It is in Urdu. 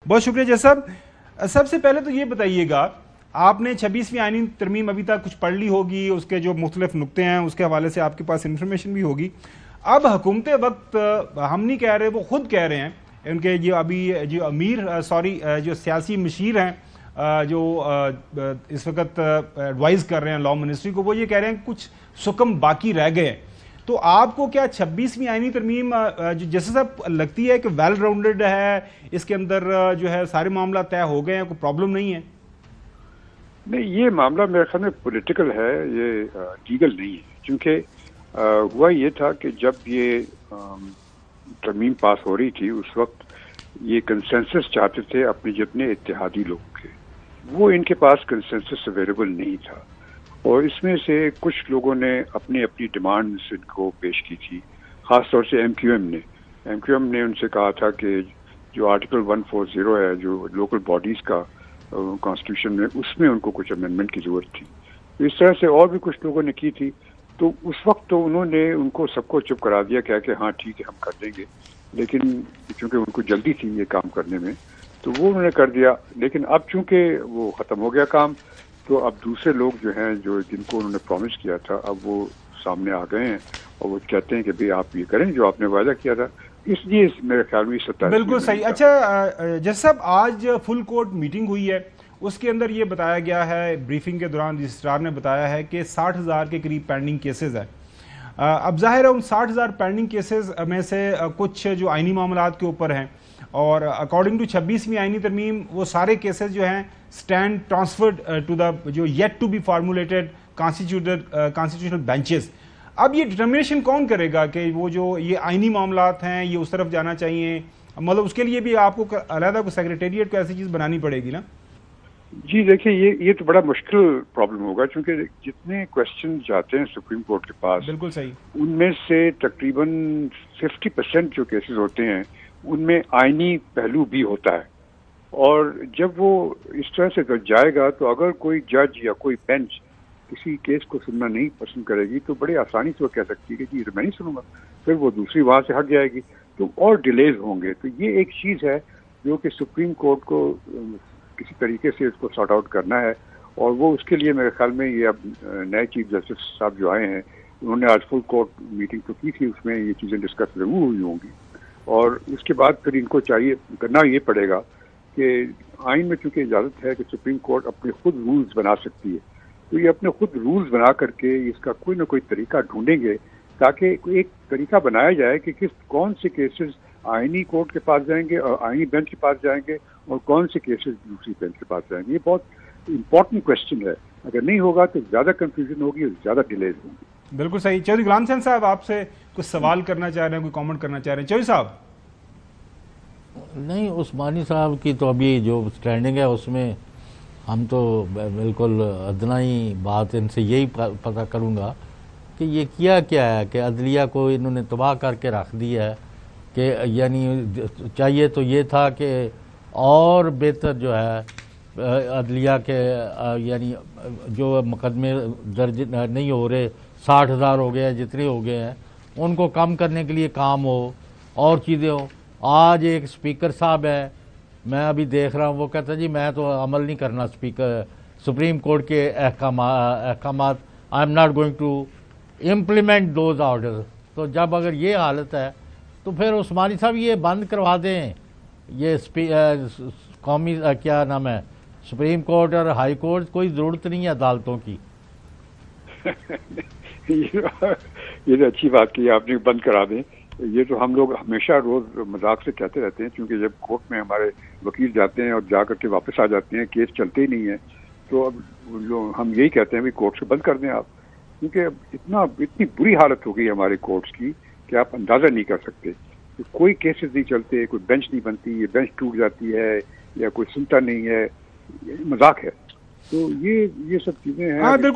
بہت شکریہ جج صاحب. سب سے پہلے تو یہ بتائیے گا، آپ نے 26ویں آئینی ترمیم ابھی تک کچھ پڑھ لی ہوگی، اس کے جو مختلف نقطے ہیں اس کے حوالے سے آپ کے پاس انفارمیشن بھی ہوگی. اب حکومت وقت ہم نہیں کہہ رہے، وہ خود کہہ رہے ہیں، ان کے جو ابھی جو سیاسی مشیر ہیں جو اس وقت ایڈوائز کر رہے ہیں لا منسٹری کو، وہ یہ کہہ رہے ہیں کہ کچھ سکم باقی رہ گئے ہیں. تو آپ کو کیا 26ویں آئینی ترمیم جیسے صاحب لگتی ہے کہ ویل راؤنڈڈ ہے، اس کے اندر جو ہے سارے معاملہ طے ہو گئے ہیں، کوئی پرابلم نہیں ہے؟ نہیں، یہ معاملہ میرے خیال میں پولیٹیکل ہے، یہ لیگل نہیں ہے. کیونکہ ہوا یہ تھا کہ جب یہ ترمیم پاس ہو رہی تھی اس وقت یہ کنسنسس چاہتے تھے اپنے جتنے اتحادی لوگ تھے، وہ ان کے پاس کنسنسس اویلیبل نہیں تھا، اور اس میں سے کچھ لوگوں نے اپنی ڈیمانڈز ان کو پیش کی تھی. خاص طور سے ایم کیو ایم نے ان سے کہا تھا کہ جو آرٹیکل 140 ہے جو لوکل باڈیز کا کانسٹیٹیوشن میں، اس میں ان کو کچھ امینڈمنٹ کی ضرورت تھی. تو اس طرح سے اور بھی کچھ لوگوں نے کی تھی. تو اس وقت تو انہوں نے ان کو سب کو چپ کرا دیا، کہہ کہ ہاں ٹھیک ہے ہم کر دیں گے، لیکن چونکہ ان کو جلدی تھی یہ کام کرنے میں تو وہ انہوں نے کر دیا. لیکن اب چونکہ وہ ختم ہو گیا کام، تو اب دوسرے لوگ جو ہیں جن کو انہوں نے پرومس کیا تھا، اب وہ سامنے آ گئے ہیں اور وہ کہتے ہیں کہ بھئی آپ یہ کریں جو آپ نے وعدہ کیا تھا. اس لیے میرے خیال میں 27 بالکل صحیح. اچھا جج صاحب، آج فل کورٹ میٹنگ ہوئی ہے، اس کے اندر یہ بتایا گیا ہے، بریفنگ کے دوران رجسٹرار نے بتایا ہے کہ 60,000 کے قریب پینڈنگ کیسز ہیں. اب ظاہر ہے ان 60,000 پینڈنگ کیسز میں سے کچھ جو آئینی معاملات کے اوپر ہیں، اور اکارڈنگ ٹو 26ویں آئینی ترمیم وہ سارے کیسز جو ہیں اسٹینڈ ٹرانسفرڈ ٹو دا جو yet to be formulated constitutional benches. اب یہ ڈٹرمنیشن کون کرے گا کہ وہ جو یہ آئینی معاملات ہیں یہ اس طرف جانا چاہیے؟ مطلب اس کے لیے بھی آپ کو علیحدہ کو سیکریٹریٹ کو ایسی چیز بنانی پڑے گی نا؟ جی دیکھیں، یہ تو بڑا مشکل پرابلم ہوگا، کیونکہ جتنے کویسچن جاتے ہیں سپریم کورٹ کے پاس، بالکل صحیح، ان میں سے تقریباً 50% جو کیسز ہوتے ہیں ان میں آئینی پہلو بھی ہوتا ہے. اور جب وہ اس طرح سے جائے گا تو اگر کوئی جج یا کوئی بینچ کسی کیس کو سننا نہیں پسند کرے گی تو بڑے آسانی سے وہ کہہ سکتی ہے کہ جی میں نہیں سنوں گا، پھر وہ دوسری وہاں سے ہٹ جائے گی، تو اور ڈیلیز ہوں گے. تو یہ ایک چیز ہے جو کہ سپریم کورٹ کو کسی طریقے سے اس کو سارٹ آؤٹ کرنا ہے. اور وہ اس کے لیے میرے خیال میں یہ اب نئے چیف جسٹس صاحب جو آئے ہیں انہوں نے آج فل کورٹ میٹنگ تو کی تھی، اس میں یہ چیزیں ڈسکس ضرور ہوئی ہوں گی. اور اس کے بعد پھر ان کو چاہیے کرنا یہ پڑے گا کہ آئین میں چونکہ اجازت ہے کہ سپریم کورٹ اپنے خود رولز بنا سکتی ہے، تو یہ اپنے خود رولز بنا کر کے اس کا کوئی نہ کوئی طریقہ ڈھونڈیں گے تاکہ ایک طریقہ بنایا جائے کہ کون سے کیسز آئینی کورٹ کے پاس جائیں گے اور آئینی بینچ کے پاس جائیں گے اور کون سے کیسز دوسری بینچ کے پاس جائیں گے. یہ بہت امپورٹنٹ کویسچن ہے. اگر نہیں ہوگا تو زیادہ کنفیوژن ہوگی اور زیادہ ڈیلیز ہوں گی. بالکل صحیح. چودھری غلام حسین صاحب آپ سے کچھ سوال کرنا چاہ رہے ہیں، کوئی کامنٹ کرنا چاہ رہے ہیں؟ چودھری صاحب. نہیں، عثمانی صاحب کی تو ابھی جو سٹینڈنگ ہے اس میں ہم تو بالکل ادنا ہی بات ان سے یہی پتہ کروں گا کہ یہ کیا ہے کہ عدلیہ کو انہوں نے تباہ کر کے رکھ دیا ہے. کہ یعنی چاہیے تو یہ تھا کہ اور بہتر جو ہے عدلیہ کے یعنی جو مقدمے درج نہیں ہو رہے، 60,000 ہو گئے جتنے ہو گئے ہیں، ان کو کم کرنے کے لیے کام ہو اور چیزیں ہوں. آج ایک اسپیکر صاحب ہے، میں ابھی دیکھ رہا ہوں، وہ کہتا ہے جی میں تو عمل نہیں کرنا سپریم کورٹ کے احکامات، I am not going to implement those order. تو جب اگر یہ حالت ہے تو پھر عثمانی صاحب یہ بند کروا دیں، یہ قومی کیا نام ہے سپریم کورٹ اور ہائی کورٹ، کوئی ضرورت نہیں ہے عدالتوں کی. یہ تو اچھی بات کی آپ نے، بند کرا دیں. یہ تو ہم لوگ ہمیشہ روز مذاق سے کہتے رہتے ہیں، کیونکہ جب کورٹ میں ہمارے وکیل جاتے ہیں اور جا کر کے واپس آ جاتے ہیں، کیس چلتے ہی نہیں ہیں، تو اب ہم یہی کہتے ہیں بھی کورٹ سے بند کر دیں آپ. کیونکہ اتنی بری حالت ہو گئی ہمارے کورٹس کی کہ آپ اندازہ نہیں کر سکتے. کوئی کیسز نہیں چلتے، کوئی بینچ نہیں بنتی، یہ بینچ ٹوٹ جاتی ہے یا کوئی سنتا نہیں ہے، مذاق ہے. تو یہ سب چیزیں ہیں. بالکل.